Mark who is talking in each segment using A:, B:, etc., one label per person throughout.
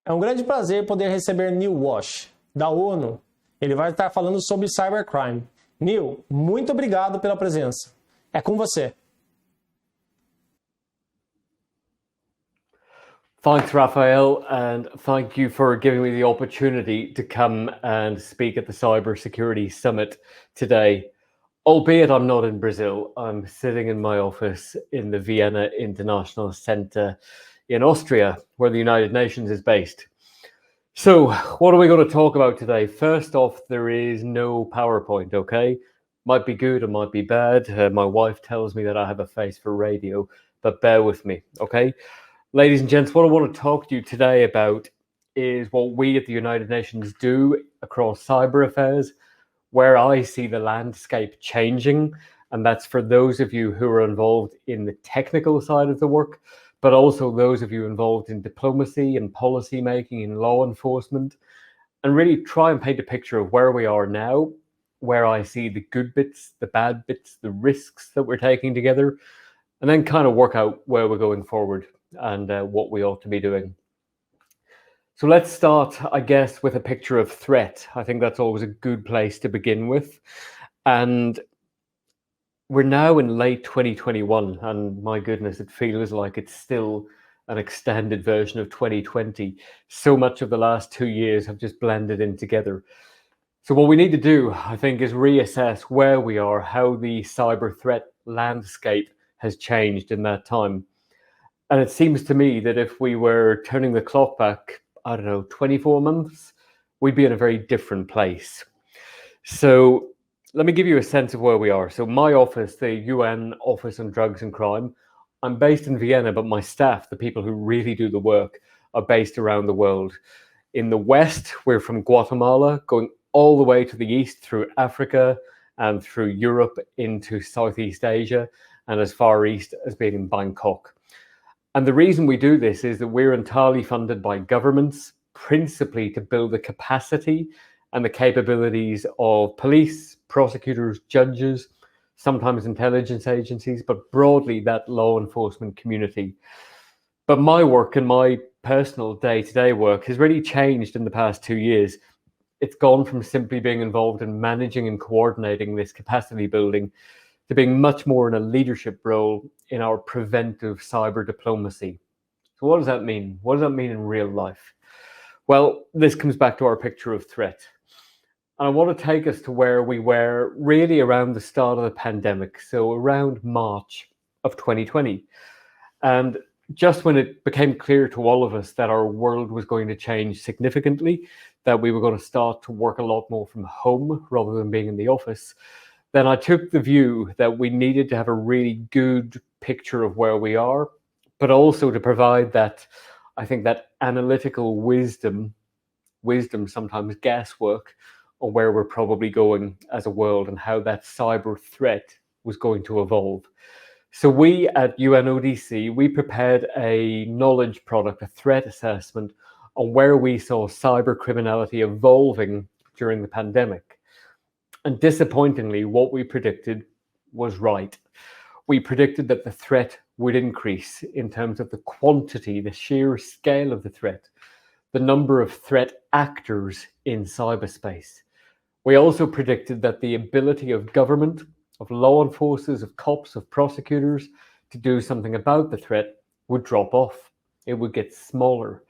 A: É um grande prazer poder receber Neil Walsh, da ONU. Ele vai estar falando sobre cybercrime. Neil, muito obrigado pela presença. É com você.
B: Thanks, Raphael, and thank you for giving me the opportunity to come and speak at the Cybersecurity Summit today. Albeit I'm not in Brazil, I'm sitting in my office in the Vienna International Center in Austria, where the United Nations is based. So, what are we going to talk about today? First off, there is no PowerPoint, okay? Might be good, it might be bad. My wife tells me that I have a face for radio, but bear with me, okay? Ladies and gents, what I want to talk to you today about is what we at the United Nations do across cyber affairs, where I see the landscape changing, and that's for those of you who are involved in the technical side of the work, but also those of you involved in diplomacy and policy making and law enforcement, and really try and paint a picture of where we are now, where I see the good bits, the bad bits, the risks that we're taking together, and then kind of work out where we're going forward and what we ought to be doing. So let's start, I guess, with a picture of threat. I think that's always a good place to begin with. And we're now in late 2021, and my goodness, it feels like it's still an extended version of 2020. So much of the last 2 years have just blended in together. So what we need to do, I think, is reassess where we are, how the cyber threat landscape has changed in that time. And it seems to me that if we were turning the clock back, I don't know, 24 months, we'd be in a very different place. So let me give you a sense of where we are. So my office, the UN Office on Drugs and Crime, I'm based in Vienna, but my staff, the people who really do the work, are based around the world. In the West, we're from Guatemala, going all the way to the East through Africa and through Europe into Southeast Asia, and as far East as being in Bangkok. And the reason we do this is that we're entirely funded by governments, principally to build the capacity and the capabilities of police, prosecutors, judges, sometimes intelligence agencies, but broadly that law enforcement community. But my work and my personal day-to-day work has really changed in the past 2 years. It's gone from simply being involved in managing and coordinating this capacity building to being much more in a leadership role in our preventive cyber diplomacy. So what does that mean? What does that mean in real life? Well, this comes back to our picture of threat. And I want to take us to where we were really around the start of the pandemic, so around March of 2020. And just when it became clear to all of us that our world was going to change significantly, that we were going to start to work a lot more from home rather than being in the office, then I took the view that we needed to have a really good picture of where we are, but also to provide that, I think, that analytical wisdom, sometimes guesswork, on where we're probably going as a world and how that cyber threat was going to evolve. So we at UNODC, we prepared a knowledge product, a threat assessment on where we saw cyber criminality evolving during the pandemic. And disappointingly, what we predicted was right. We predicted that the threat would increase in terms of the quantity, the sheer scale of the threat, the number of threat actors in cyberspace. We also predicted that the ability of government, of law enforcers, of cops, of prosecutors to do something about the threat would drop off. It would get smaller.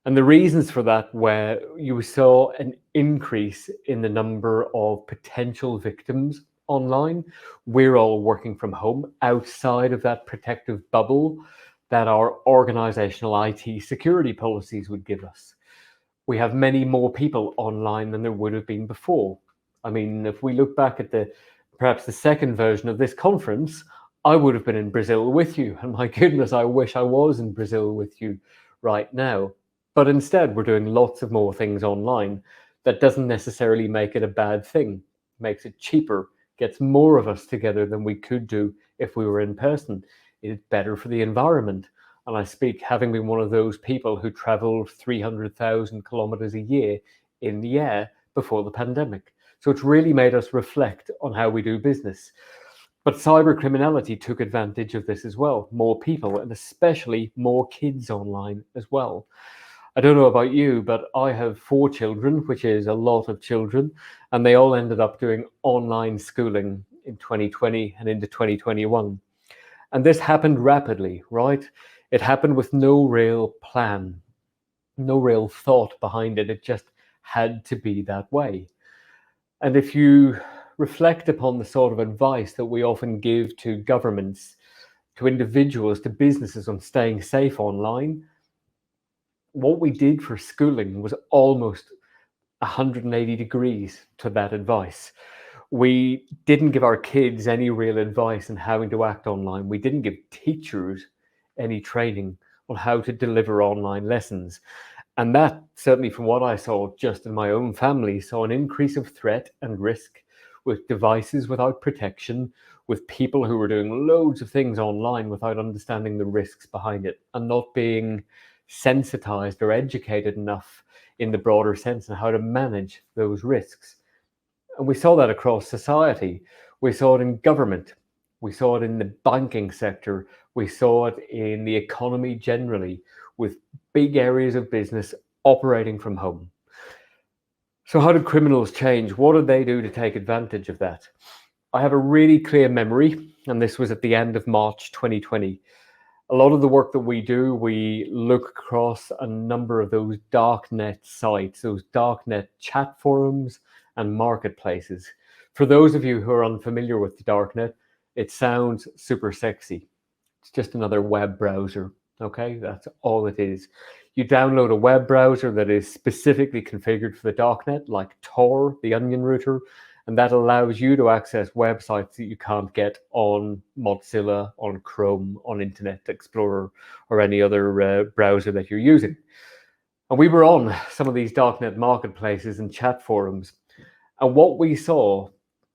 B: And the reasons for that were you saw an increase in the number of potential victims online. We're all working from home outside of that protective bubble that our organizational IT security policies would give us. We have many more people online than there would have been before. I mean, if we look back at perhaps the second version of this conference, I would have been in Brazil with you. And my goodness, I wish I was in Brazil with you right now. But instead, we're doing lots of more things online. That doesn't necessarily make it a bad thing. It makes it cheaper, gets more of us together than we could do if we were in person. It's better for the environment. And I speak having been one of those people who traveled 300,000 kilometers a year in the air before the pandemic. So it's really made us reflect on how we do business. But cyber criminality took advantage of this as well. More people, and especially more kids online as well. I don't know about you, but I have 4 children, which is a lot of children, and they all ended up doing online schooling in 2020 and into 2021. And this happened rapidly, right? It happened with no real plan, no real thought behind it. It just had to be that way. And if you reflect upon the sort of advice that we often give to governments, to individuals, to businesses on staying safe online, what we did for schooling was almost 180 degrees to that advice. We didn't give our kids any real advice on how to act online. We didn't give teachers any training on how to deliver online lessons. And that, certainly from what I saw just in my own family, saw an increase of threat and risk with devices without protection, with people who were doing loads of things online without understanding the risks behind it and not being sensitized or educated enough in the broader sense on how to manage those risks. And we saw that across society. We saw it in government. We saw it in the banking sector. We saw it in the economy generally, with big areas of business operating from home. So how did criminals change? What did they do to take advantage of that? I have a really clear memory, and this was at the end of March 2020. A lot of the work that we do, we look across a number of those darknet sites, those darknet chat forums and marketplaces. For those of you who are unfamiliar with the darknet, it sounds super sexy. It's just another web browser, okay? That's all it is. You download a web browser that is specifically configured for the darknet, like Tor, the onion router, and that allows you to access websites that you can't get on Mozilla, on Chrome, on Internet Explorer, or any other browser that you're using. And we were on some of these darknet marketplaces and chat forums. And what we saw,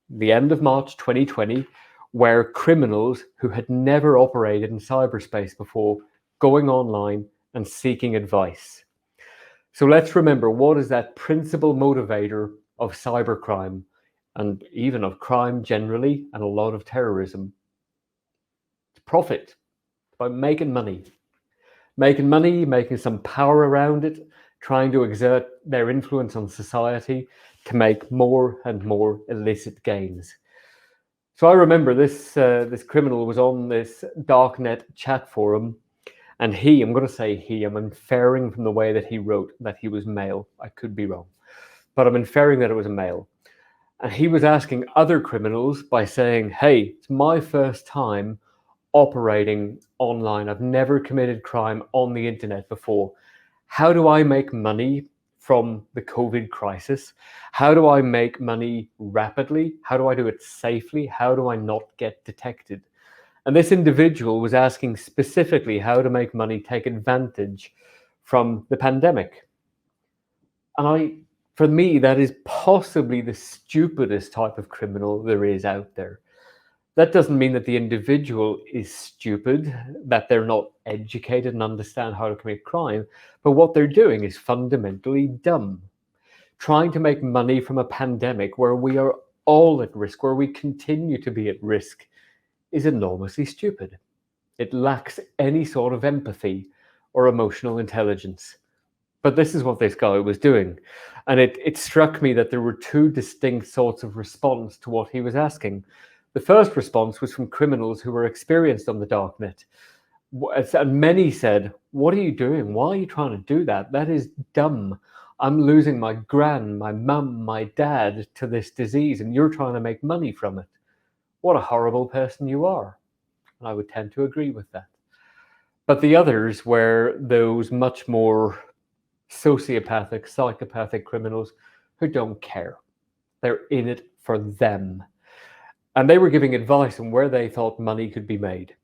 B: the end of March 2020, were criminals who had never operated in cyberspace before going online and seeking advice. So let's remember, what is that principal motivator of cybercrime? And even of crime generally, and a lot of terrorism? It's profit. It's about making money. Making some power around it, trying to exert their influence on society to make more and more illicit gains. So I remember this criminal was on this darknet chat forum, and I'm going to say he, I'm inferring from the way that he wrote that he was male. I could be wrong, but I'm inferring that it was a male. And he was asking other criminals by saying, hey, it's my first time operating online. I've never committed crime on the internet before. How do I make money from the COVID crisis? How do I make money rapidly? How do I do it safely? How do I not get detected? And this individual was asking specifically how to make money, take advantage from the pandemic. And for me, that is possibly the stupidest type of criminal there is out there. That doesn't mean that the individual is stupid, that they're not educated and understand how to commit crime, but what they're doing is fundamentally dumb. Trying to make money from a pandemic where we are all at risk, where we continue to be at risk, is enormously stupid. It lacks any sort of empathy or emotional intelligence. But this is what this guy was doing. And it struck me that there were 2 distinct sorts of response to what he was asking. The first response was from criminals who were experienced on the darknet. And many said, what are you doing? Why are you trying to do that? That is dumb. I'm losing my gran, my mum, my dad to this disease, and you're trying to make money from it. What a horrible person you are. And I would tend to agree with that. But the others were those much more sociopathic, psychopathic criminals who don't care. They're in it for them. And they were giving advice on where they thought money could be made.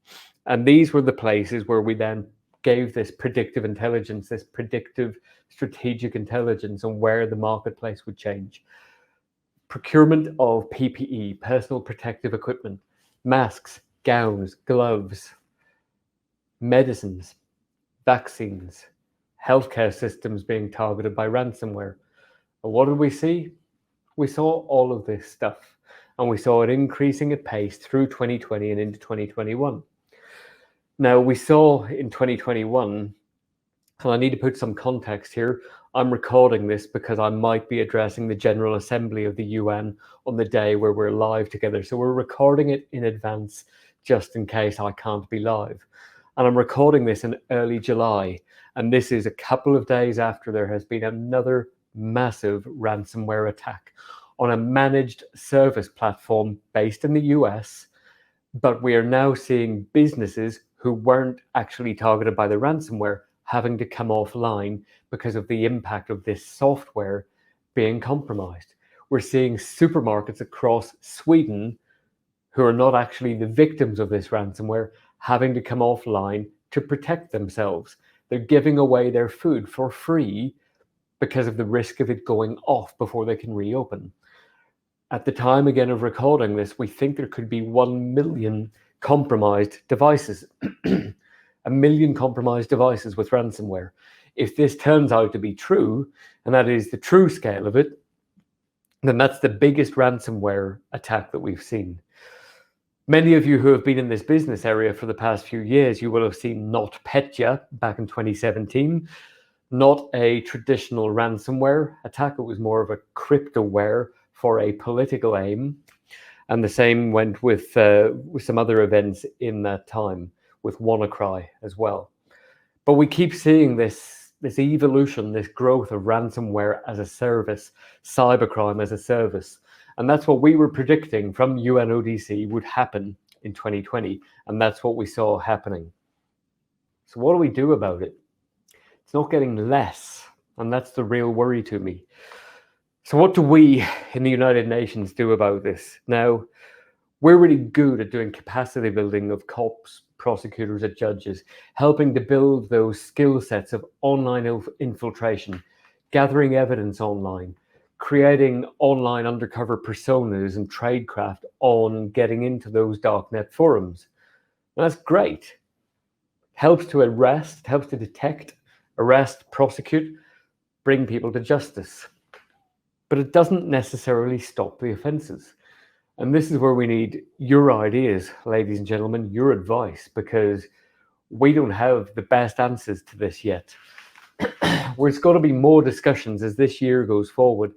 B: And these were the places where we then gave this predictive intelligence, this predictive strategic intelligence on where the marketplace would change. Procurement of PPE, personal protective equipment, masks, gowns, gloves, medicines, vaccines, healthcare systems being targeted by ransomware. And what did we see? We saw all of this stuff, and we saw it increasing at pace through 2020 and into 2021. Now, we saw in 2021 And I need to put some context here. I'm recording this because I might be addressing the General Assembly of the UN on the day where we're live together. So we're recording it in advance just in case I can't be live. And I'm recording this in early July. And this is a couple of days after there has been another massive ransomware attack on a managed service platform based in the US. But we are now seeing businesses who weren't actually targeted by the ransomware having to come offline because of the impact of this software being compromised. We're seeing supermarkets across Sweden who are not actually the victims of this ransomware having to come offline to protect themselves. They're giving away their food for free because of the risk of it going off before they can reopen. At the time, again, of recording this, we think there could be 1 million compromised devices. 1 million compromised devices with ransomware. If this turns out to be true, and that is the true scale of it, then that's the biggest ransomware attack that we've seen. Many of you who have been in this business area for the past few years, you will have seen NotPetya back in 2017. Not a traditional ransomware attack, it was more of a cryptoware for a political aim. And the same went with some other events in that time, with WannaCry as well. But we keep seeing this evolution, this growth of ransomware as a service, cybercrime as a service. And that's what we were predicting from UNODC would happen in 2020. And that's what we saw happening. So what do we do about it? It's not getting less. And that's the real worry to me. So what do we in the United Nations do about this? Now, we're really good at doing capacity building of cops, prosecutors, and judges, helping to build those skill sets of online infiltration, gathering evidence online, creating online undercover personas and tradecraft on getting into those darknet forums. And that's great. Helps to arrest, helps to detect, arrest, prosecute, bring people to justice. But it doesn't necessarily stop the offenses. And this is where we need your ideas, ladies and gentlemen, your advice, because we don't have the best answers to this yet. There's got to be more discussions as this year goes forward,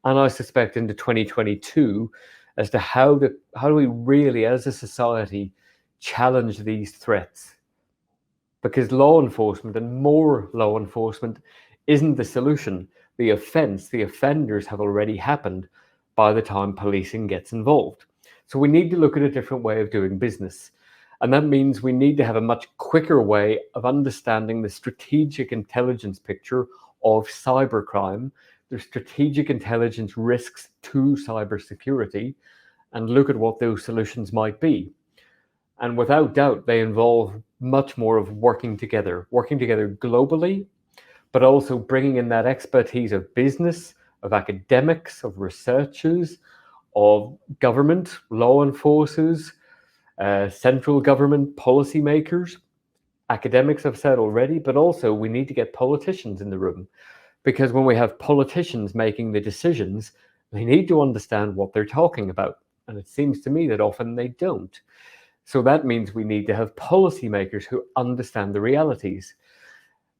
B: and I suspect into 2022, as to how do we really, as a society, challenge these threats. Because law enforcement and more law enforcement isn't the solution. The offense, the offenders have already happened by the time policing gets involved. So we need to look at a different way of doing business. And that means we need to have a much quicker way of understanding the strategic intelligence picture of cybercrime, the strategic intelligence risks to cybersecurity, and look at what those solutions might be. And without doubt, they involve much more of working together globally, but also bringing in that expertise of business, of academics, of researchers, of government, law enforcers, central government policymakers. Academics I've said already, but also we need to get politicians in the room, because when we have politicians making the decisions, they need to understand what they're talking about. And it seems to me that often they don't. So that means we need to have policymakers who understand the realities.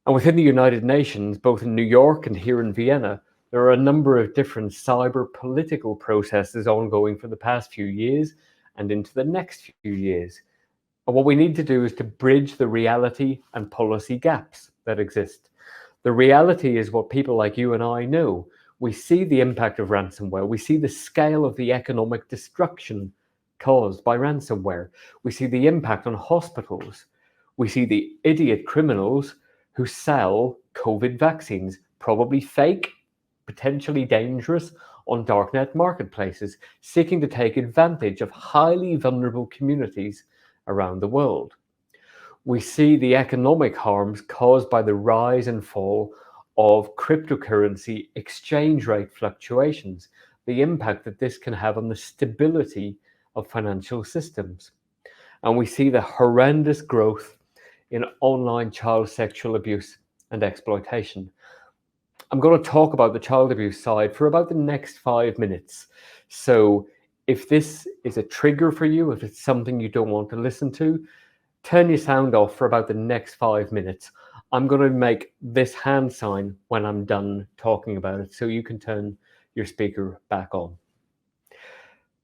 B: And within the United Nations, both in New York and here in Vienna, there are a number of different cyber political processes ongoing for the past few years and into the next few years. And what we need to do is to bridge the reality and policy gaps that exist. The reality is what people like you and I know. We see the impact of ransomware. We see the scale of the economic destruction caused by ransomware. We see the impact on hospitals. We see the idiot criminals who sell COVID vaccines, probably fake, potentially dangerous, on darknet marketplaces, seeking to take advantage of highly vulnerable communities around the world. We see the economic harms caused by the rise and fall of cryptocurrency exchange rate fluctuations, the impact that this can have on the stability of financial systems. And we see the horrendous growth in online child sexual abuse and exploitation. I'm going to talk about the child abuse side for about the next 5 minutes. So if this is a trigger for you, if it's something you don't want to listen to, turn your sound off for about the next 5 minutes. I'm going to make this hand sign when I'm done talking about it, so you can turn your speaker back on.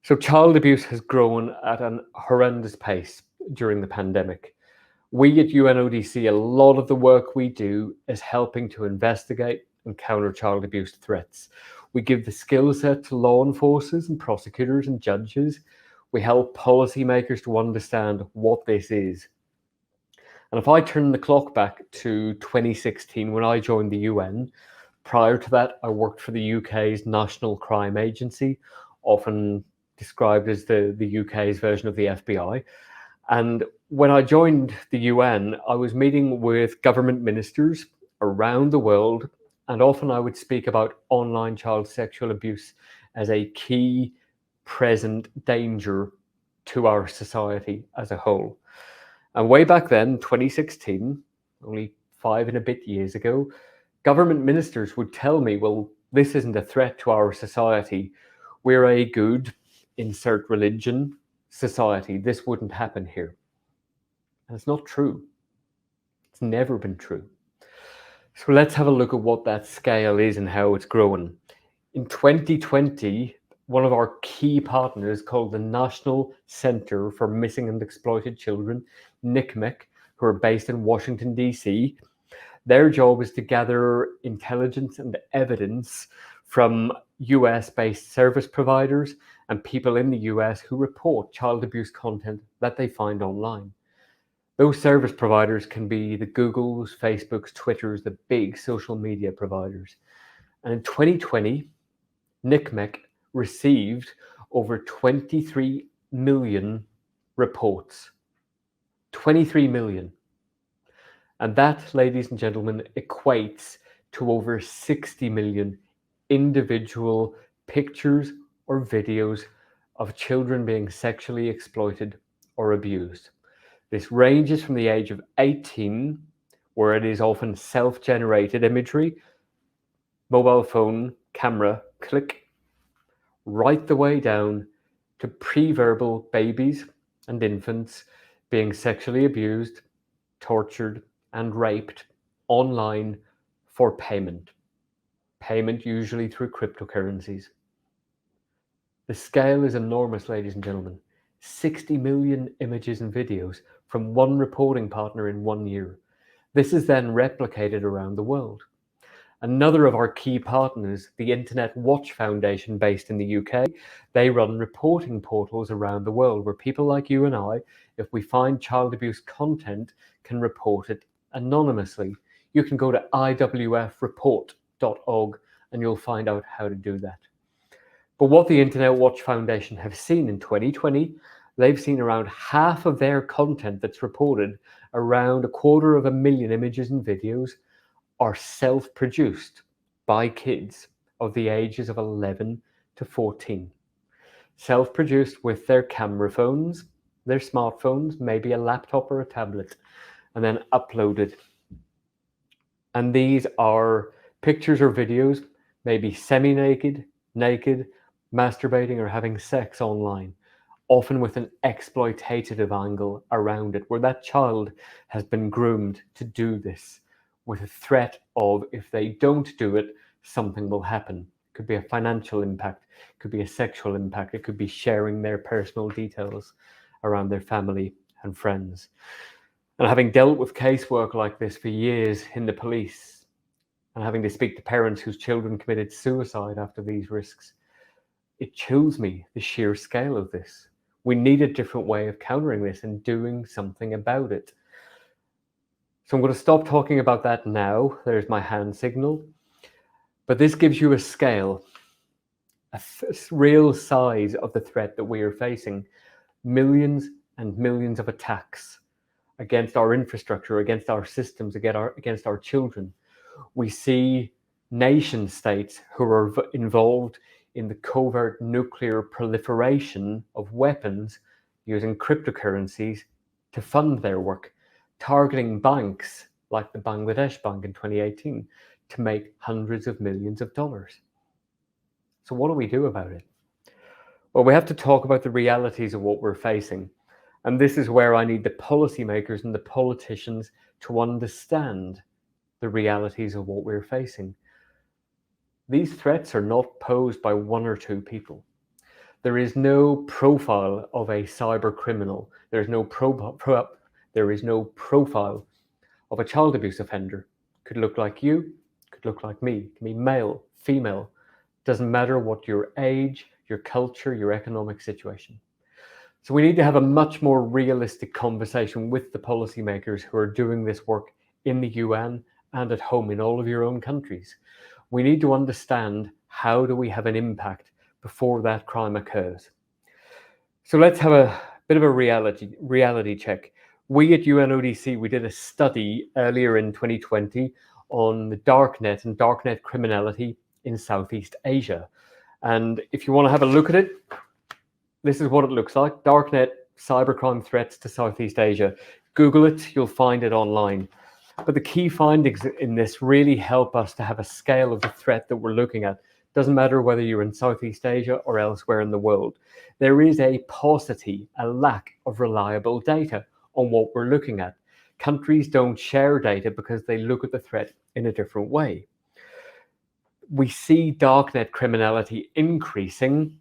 B: So child abuse has grown at an horrendous pace during the pandemic. We at UNODC, a lot of the work we do is helping to investigate and counter child abuse threats. We give the skill set to law enforcers and prosecutors and judges. We help policymakers to understand what this is. And if I turn the clock back to 2016, when I joined the UN, prior to that, I worked for the UK's National Crime Agency, often described as the UK's version of the FBI. And when I joined the UN, I was meeting with government ministers around the world, and often I would speak about online child sexual abuse as a key present danger to our society as a whole. And way back then, 2016, only 5 and a bit years ago, government ministers would tell me, well, this isn't a threat to our society. We're a good, insert religion, society. This wouldn't happen here. And it's not true. It's never been true. So let's have a look at what that scale is and how it's growing. In 2020, one of our key partners called the National Center for Missing and Exploited Children, NCMEC, who are based in Washington, D.C., their job is to gather intelligence and evidence from US-based service providers and people in the US who report child abuse content that they find online. Those service providers can be the Googles, Facebooks, Twitters, the big social media providers. And in 2020, NCMEC received over 23 million reports. 23 million. And that, ladies and gentlemen, equates to over 60 million individual pictures or videos of children being sexually exploited or abused. This ranges from the age of 18, where it is often self-generated imagery, mobile phone, camera, click, right the way down to pre-verbal babies and infants being sexually abused, tortured, and raped online for payment. Payment usually through cryptocurrencies. The scale is enormous, ladies and gentlemen. 60 million images and videos from one reporting partner in 1 year. This is then replicated around the world. Another of our key partners, the Internet Watch Foundation based in the UK, they run reporting portals around the world where people like you and I, if we find child abuse content, can report it anonymously. You can go to iwfreport.org and you'll find out how to do that. But what the Internet Watch Foundation have seen in 2020, they've seen around half of their content that's reported, around 250,000 images and videos, are self-produced by kids of the ages of 11 to 14. Self-produced with their camera phones, their smartphones, maybe a laptop or a tablet, and then uploaded. And these are pictures or videos, maybe semi-naked, naked, masturbating or having sex online, often with an exploitative angle around it, where that child has been groomed to do this with a threat of, if they don't do it, something will happen. It could be a financial impact, it could be a sexual impact, it could be sharing their personal details around their family and friends. And having dealt with casework like this for years in the police, and having to speak to parents whose children committed suicide after these risks, it chills me, the sheer scale of this. We need a different way of countering this and doing something about it. So I'm going to stop talking about that now. There's my hand signal. But this gives you a scale, a real size of the threat that we are facing. Millions and millions of attacks against our infrastructure, against our systems, against our children. We see nation states who are involved in the covert nuclear proliferation of weapons using cryptocurrencies to fund their work, targeting banks like the Bangladesh Bank in 2018 to make hundreds of millions of dollars. So what do we do about it? Well, we have to talk about the realities of what we're facing. And this is where I need the policymakers and the politicians to understand the realities of what we're facing. These threats are not posed by one or two people. There is no profile of a cyber criminal. There is no profile of a child abuse offender. Could look like you, could look like me, can be male, female. Doesn't matter what your age, your culture, your economic situation. So we need to have a much more realistic conversation with the policymakers who are doing this work in the UN and at home in all of your own countries. We need to understand, how do we have an impact before that crime occurs? So let's have a bit of a reality check. We at UNODC, we did a study earlier in 2020 on the darknet and darknet criminality in Southeast Asia. And if you want to have a look at it, this is what it looks like. Darknet cybercrime threats to Southeast Asia. Google it, you'll find it online. But the key findings in this really help us to have a scale of the threat that we're looking at. Doesn't matter whether you're in Southeast Asia or elsewhere in the world. There is a paucity, a lack of reliable data on what we're looking at. Countries don't share data because they look at the threat in a different way. We see darknet criminality increasing,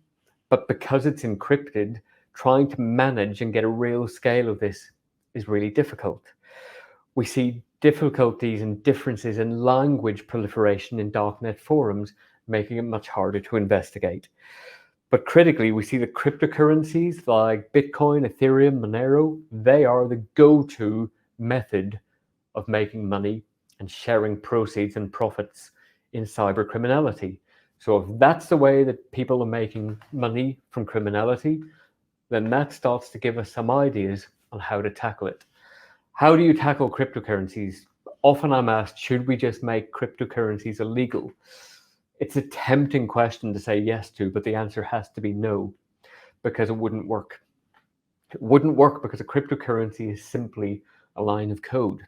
B: but because it's encrypted, trying to manage and get a real scale of this is really difficult. We see difficulties and differences in language proliferation in darknet forums, making it much harder to investigate. But critically, we see that cryptocurrencies like Bitcoin, Ethereum, Monero, they are the go-to method of making money and sharing proceeds and profits in cyber criminality. So if that's the way that people are making money from criminality, then that starts to give us some ideas on how to tackle it. How do you tackle cryptocurrencies? Often I'm asked, should we just make cryptocurrencies illegal? It's a tempting question to say yes to, but the answer has to be no, because it wouldn't work. It wouldn't work because a cryptocurrency is simply a line of code.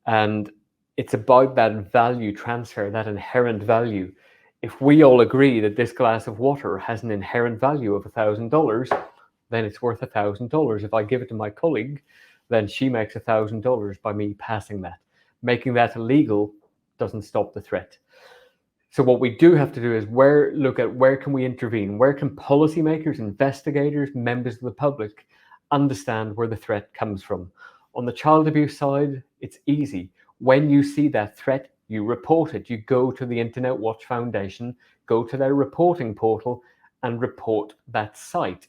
B: And it's about that value transfer, that inherent value. If we all agree that this glass of water has an inherent value of $1,000, then it's worth $1,000. If I give it to my colleague, then she makes $1,000 by me passing that. Making that illegal doesn't stop the threat. So what we do have to do is look at where can we intervene? Where can policymakers, investigators, members of the public understand where the threat comes from? On the child abuse side, it's easy. When you see that threat, you report it. You go to the Internet Watch Foundation, go to their reporting portal and report that site.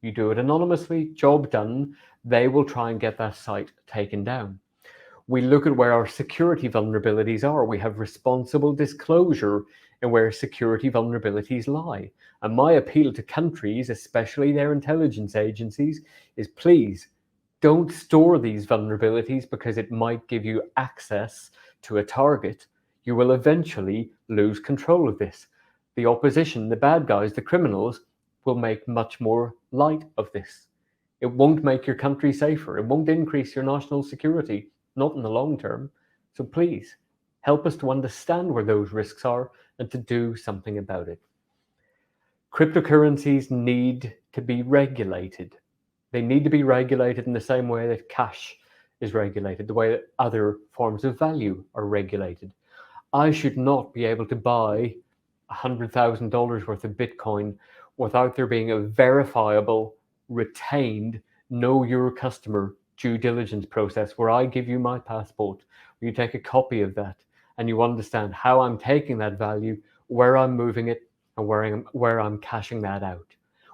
B: You do it anonymously, job done. They will try and get that site taken down. We look at where our security vulnerabilities are. We have responsible disclosure in where security vulnerabilities lie. And my appeal to countries, especially their intelligence agencies, is please don't store these vulnerabilities because it might give you access to a target. You will eventually lose control of this. The opposition, the bad guys, the criminals will make much more light of this. It won't make your country safer. It won't increase your national security. Not in the long term. So please help us to understand where those risks are and to do something about it. Cryptocurrencies need to be regulated. They need to be regulated in the same way that cash is regulated, the way that other forms of value are regulated. I should not be able to buy $100,000 worth of Bitcoin without there being a verifiable, retained, know your customer due diligence process where I give you my passport, where you take a copy of that and you understand how I'm taking that value, where I'm moving it, and where I'm cashing that out.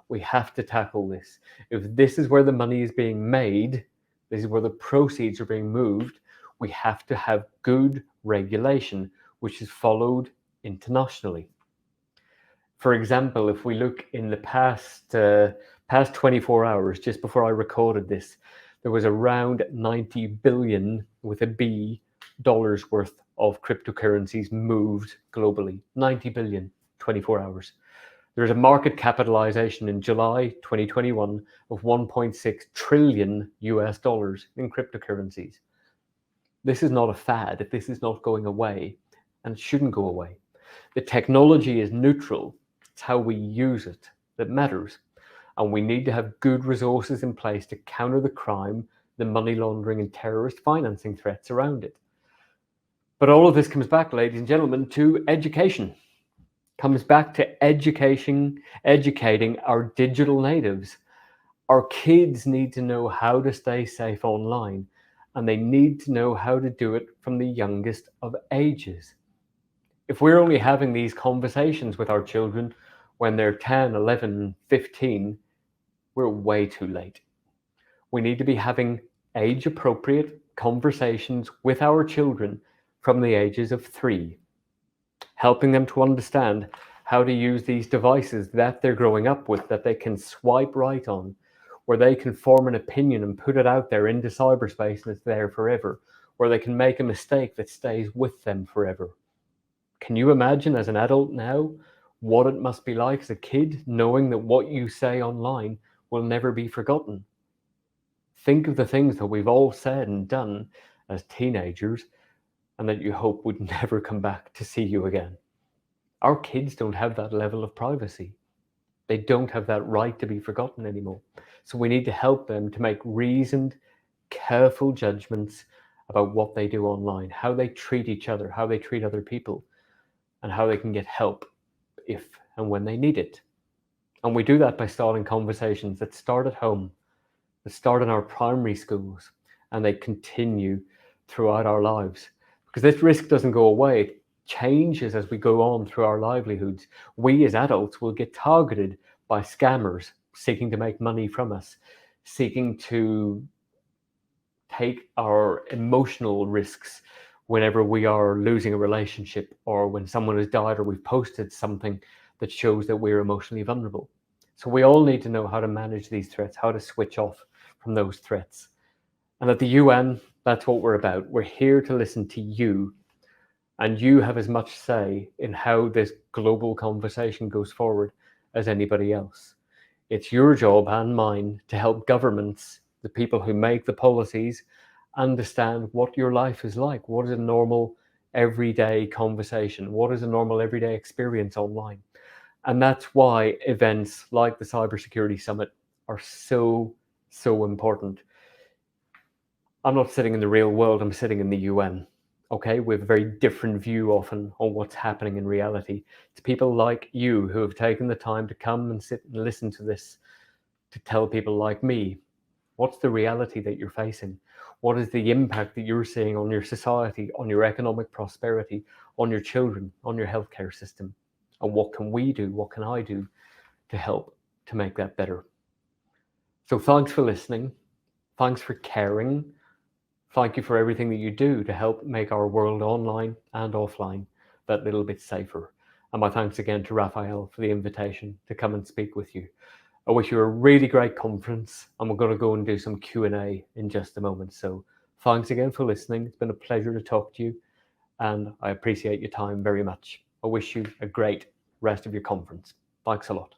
B: We have to tackle this. If this is where the money is being made, this is where the proceeds are being moved, we have to have good regulation, which is followed internationally. For example, if we look in the past 24 hours, just before I recorded this, there was around 90 billion with a B dollars worth of cryptocurrencies moved globally. 90 billion, 24 hours. There's a market capitalization in July 2021 of 1.6 trillion US dollars in cryptocurrencies. This is not a fad. This is not going away, and it shouldn't go away. The technology is neutral. It's how we use it that matters. And we need to have good resources in place to counter the crime, the money laundering and terrorist financing threats around it. But all of this comes back, ladies and gentlemen, to education. Comes back to educating our digital natives. Our kids need to know how to stay safe online, and they need to know how to do it from the youngest of ages. If we're only having these conversations with our children when they're 10, 11, 15, we're way too late. We need to be having age-appropriate conversations with our children from the ages of 3, helping them to understand how to use these devices that they're growing up with, that they can swipe right on, where they can form an opinion and put it out there into cyberspace and it's there forever, where they can make a mistake that stays with them forever. Can you imagine as an adult now what it must be like as a kid, knowing that what you say online will never be forgotten? Think of the things that we've all said and done as teenagers and that you hope would never come back to see you again. Our kids don't have that level of privacy. They don't have that right to be forgotten anymore. So we need to help them to make reasoned, careful judgments about what they do online, how they treat each other, how they treat other people, and how they can get help if and when they need it. And we do that by starting conversations that start at home, that start in our primary schools, and they continue throughout our lives. Because this risk doesn't go away. It changes as we go on through our livelihoods. We as adults will get targeted by scammers seeking to make money from us, seeking to take our emotional risks whenever we are losing a relationship, or when someone has died, or we've posted something that shows that we're emotionally vulnerable. So we all need to know how to manage these threats, how to switch off from those threats. And at the UN, that's what we're about. We're here to listen to you, and you have as much say in how this global conversation goes forward as anybody else. It's your job and mine to help governments, the people who make the policies, understand what your life is like. What is a normal everyday conversation? What is a normal everyday experience online? And that's why events like the Cybersecurity Summit are so important. I'm not sitting in the real world, I'm sitting in the UN. Okay, we have a very different view often on what's happening in reality. It's people like you who have taken the time to come and sit and listen to this, to tell people like me, what's the reality that you're facing? What is the impact that you're seeing on your society, on your economic prosperity, on your children, on your healthcare system? And what can we do? What can I do to help to make that better? So thanks for listening. Thanks for caring. Thank you for everything that you do to help make our world online and offline that little bit safer. And my thanks again to Raphael for the invitation to come and speak with you. I wish you a really great conference, and we're going to go and do some Q&A in just a moment. So thanks again for listening. It's been a pleasure to talk to you, and I appreciate your time very much. I wish you a great rest of your conference. Thanks a lot.